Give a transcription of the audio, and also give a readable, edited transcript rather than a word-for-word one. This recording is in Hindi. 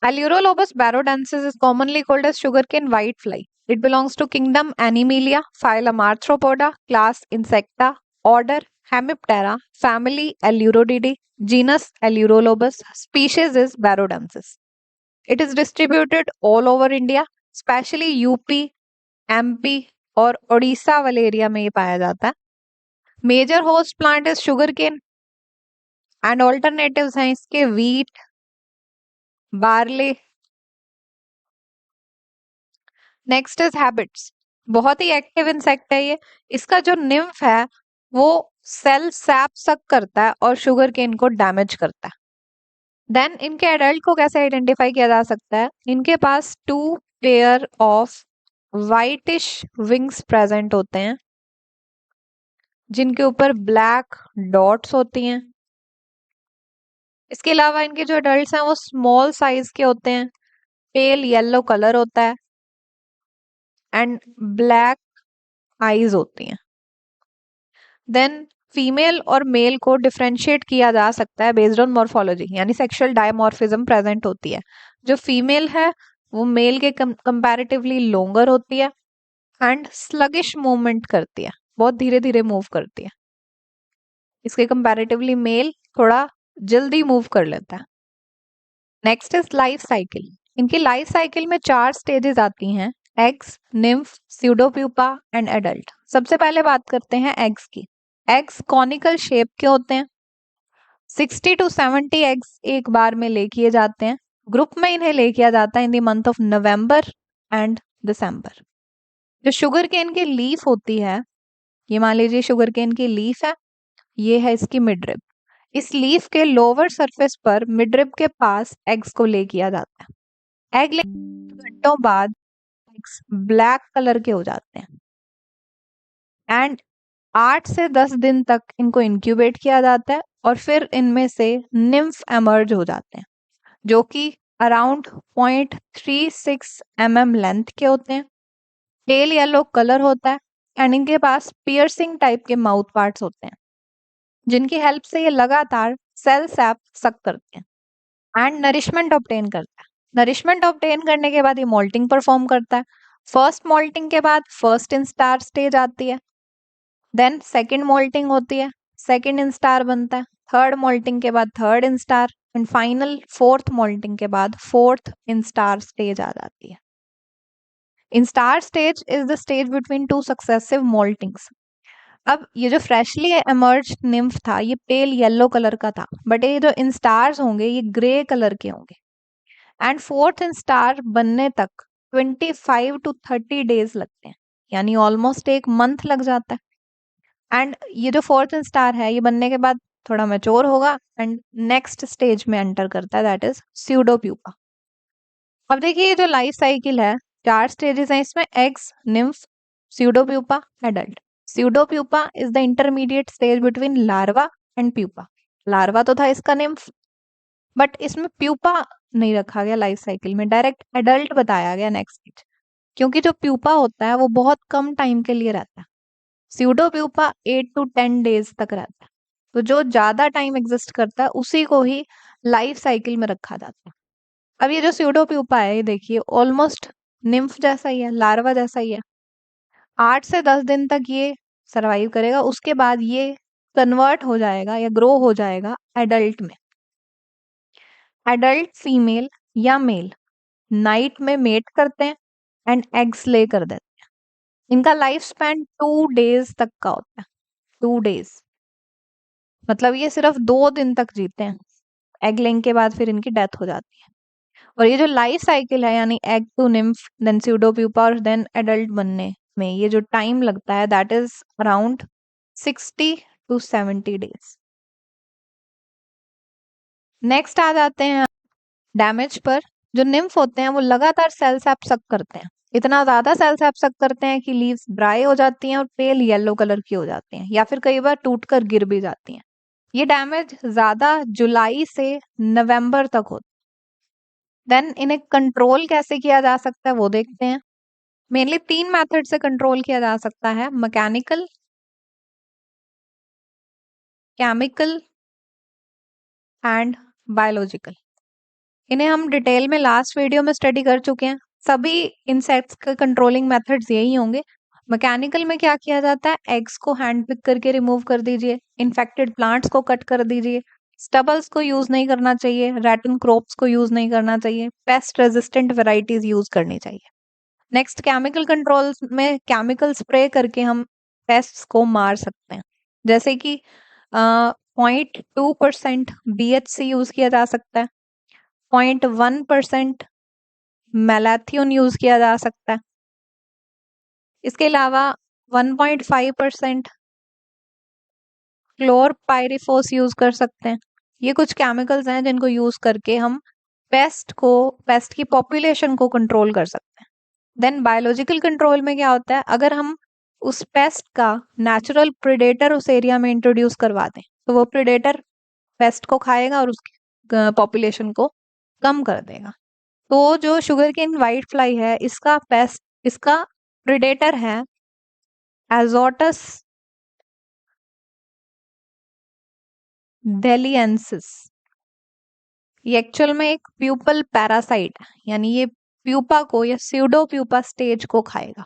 Allurolobus barodensis is commonly called as sugarcane whitefly. It belongs to kingdom Animalia, phylum Arthropoda, class Insecta, order Hemiptera, family Allurodidae, genus Allurolobus, species is barodensis. It is distributed all over India, especially UP, MP और ओडिशा वाले एरिया में ये पाया जाता है. Major host plant is sugar cane and alternatives हैं इसके wheat, barley. Next is habits. बहुत ही एक्टिव इंसेक्ट है ये. इसका जो निम्फ है वो सेल सैप सक करता है और शुगर केन को डैमेज करता है. देन इनके एडल्ट को कैसे आइडेंटिफाई किया जा सकता है? इनके पास 2 pair of whitish wings present होते हैं जिनके ऊपर ब्लैक डॉट्स होती हैं. इसके अलावा इनके जो एडल्ट्स हैं वो स्मॉल साइज के होते हैं, पेल येलो कलर होता है एंड ब्लैक आईज होती हैं. देन फीमेल और मेल को डिफरेंशिएट किया जा सकता है बेस्ड ऑन मॉर्फोलॉजी, यानी सेक्सुअल डायमॉर्फिज्म प्रेजेंट होती है. जो फीमेल है वो मेल के कंपैरेटिवली लॉन्गर होती है एंड स्लगिश मूवमेंट करती है, बहुत धीरे धीरे मूव करती है. इसके कंपैरेटिवली मेल थोड़ा जल्दी मूव कर लेता है. Next is life cycle. इनकी लाइफ साइकिल में 4 स्टेजेस आती हैं: एग्स, निम्फ, स्यूडोप्यूपा एंड एडल्ट. सबसे पहले बात करते हैं एग्स की. एग्स कॉनिकल शेप के होते हैं. 60 to 70 एग्स एक बार में ले किए जाते हैं. ग्रुप में इन्हें ले किया जाता है in the month of November and December. जो शुगर केन की लीफ होती है, ये मान लीजिए शुगर केन की लीफ है, ये है इसकी मिडरिब. इस लीफ के लोअर सरफेस पर मिडरिब के पास एग्स को ले किया जाता है. एग ले घंटों बाद एग्स ब्लैक कलर के हो जाते हैं एंड 8 से 10 दिन तक इनको इंक्यूबेट किया जाता है और फिर इनमें से निम्फ एमर्ज हो जाते हैं जो कि अराउंड 0.36 mm लेंथ के होते हैं. पेल येलो कलर होता है एंड इनके पास पियर्सिंग टाइप के माउथ पार्ट्स होते हैं जिनकी हेल्प से ये लगातार सेल सैप सक करते हैं एंड नरिशमेंट ऑब्टेन करता है. नरिशमेंट ऑब्टेन करने के बाद ये मोल्टिंग परफॉर्म करता है. फर्स्ट मोल्टिंग के बाद फर्स्ट इंस्टार स्टेज आती है, देन सेकंड मोल्टिंग होती है, सेकंड इंस्टार बनता है, थर्ड मोल्टिंग के बाद third instar and final fourth molting के बाद फोर्थ इंस्टार स्टेज आ जाती है. Instar stage is the stage between 2 successive moltings. अब ये जो फ्रेशली एमर्ज निम्फ था ये पेल येलो कलर का था, बट ये जो इंस्टार्स होंगे ये ग्रे कलर के होंगे एंड फोर्थ इंस्टार बनने तक 25 to 30 डेज लगते हैं, यानी ऑलमोस्ट 1 मंथ लग जाता है. एंड ये जो फोर्थ इंस्टार है ये बनने के बाद थोड़ा मैच्योर होगा एंड नेक्स्ट स्टेज में एंटर करता है, दैट इज स्यूडोप्यूपा. अब देखिए ये जो लाइफ साइकिल है, 4 स्टेजेस हैं इसमें: eggs, nymph, pseudopupa, adult. Pseudopupa is the intermediate stage between larva and pupa. Larva तो था इसका निम्फ, बट इसमें प्यूपा नहीं रखा गया लाइफ साइकिल में, डायरेक्ट एडल्ट बताया गया नेक्स्ट स्टेज, क्योंकि जो प्यूपा होता है वो बहुत कम टाइम के लिए रहता है. स्यूडोप्यूपा 8 to 10 डेज तक रहता है. तो जो ज्यादा टाइम एग्जिस्ट करता है उसी को ही लाइफ साइकिल में रखा जाता है. अब ये जो स्यूडोप्यूपा है ये देखिए ऑलमोस्ट निम्फ जैसा ही है, लार्वा जैसा ही है. 8 से 10 दिन तक ये सरवाइव करेगा, उसके बाद ये कन्वर्ट हो जाएगा या ग्रो हो जाएगा एडल्ट में. एडल्ट फीमेल या मेल नाइट में मेट करते हैं एंड एग्स ले कर देते हैं. इनका लाइफ स्पैन 2 डेज तक का होता है. 2 डेज मतलब ये सिर्फ 2 दिन तक जीते हैं. एग लेंग के बाद फिर इनकी डेथ हो जाती है. और ये जो लाइफ साइकिल है, यानी एग टू निम्फ, देन स्यूडोप्यूपा और देन एडल्ट बनने में ये जो टाइम लगता है, that is around 60 to 70 days. Next आ जाते हैं डैमेज पर. जो निम्फ होते हैं वो लगातार सेल सैप सक करते हैं. इतना ज्यादा सेल सैप सक करते हैं कि लीव्स ड्राई हो जाती हैं और पेल येलो कलर की हो जाती हैं, या फिर कई बार टूटकर गिर भी जाती हैं. ये डैमेज ज्यादा जुलाई से नवंबर तक होता है. देन इन्हें कंट्रोल कैसे किया जा सकता है वो देखते हैं. मेनली 3 मेथड से कंट्रोल किया जा सकता है: मैकेनिकल, केमिकल एंड बायोलॉजिकल. इन्हें हम डिटेल में लास्ट वीडियो में स्टडी कर चुके हैं। सभी इंसेक्ट्स के कंट्रोलिंग मेथड्स यही होंगे। मैकेनिकल में क्या किया जाता है, एग्स को हैंड पिक करके रिमूव कर दीजिए, इन्फेक्टेड प्लांट्स को कट कर दीजिए, स्टबल्स को यूज नहीं करना चाहिए, रैटन क्रॉप्स को यूज नहीं करना चाहिए, पेस्ट रेजिस्टेंट वेराइटीज यूज करनी चाहिए। नेक्स्ट केमिकल कंट्रोल में केमिकल स्प्रे करके हम पेस्ट्स को मार सकते हैं, जैसे कि 0.2% BHC यूज किया जा सकता है, 0.1% मैलाथियन यूज किया जा सकता है। इसके अलावा 1.5% क्लोरपाइरिफोस यूज कर सकते हैं। ये कुछ केमिकल्स हैं जिनको यूज करके हम पेस्ट की पॉपुलेशन को कंट्रोल कर सकते हैं। देन बायोलॉजिकल कंट्रोल में क्या होता है, अगर हम उस पेस्ट का नेचुरल प्रेडेटर उस एरिया में इंट्रोड्यूस करवा दें तो वो प्रेडेटर पेस्ट को खाएगा और उसकी पॉपुलेशन को कम कर देगा। तो जो शुगर केन व्हाइट फ्लाई है, इसका प्रेडेटर है एजोटस डेलियंसिस। ये एक्चुअल में एक प्यूपल पैरासाइट है, यानी ये प्यूपा को या स्यूडो प्यूपा स्टेज को खाएगा।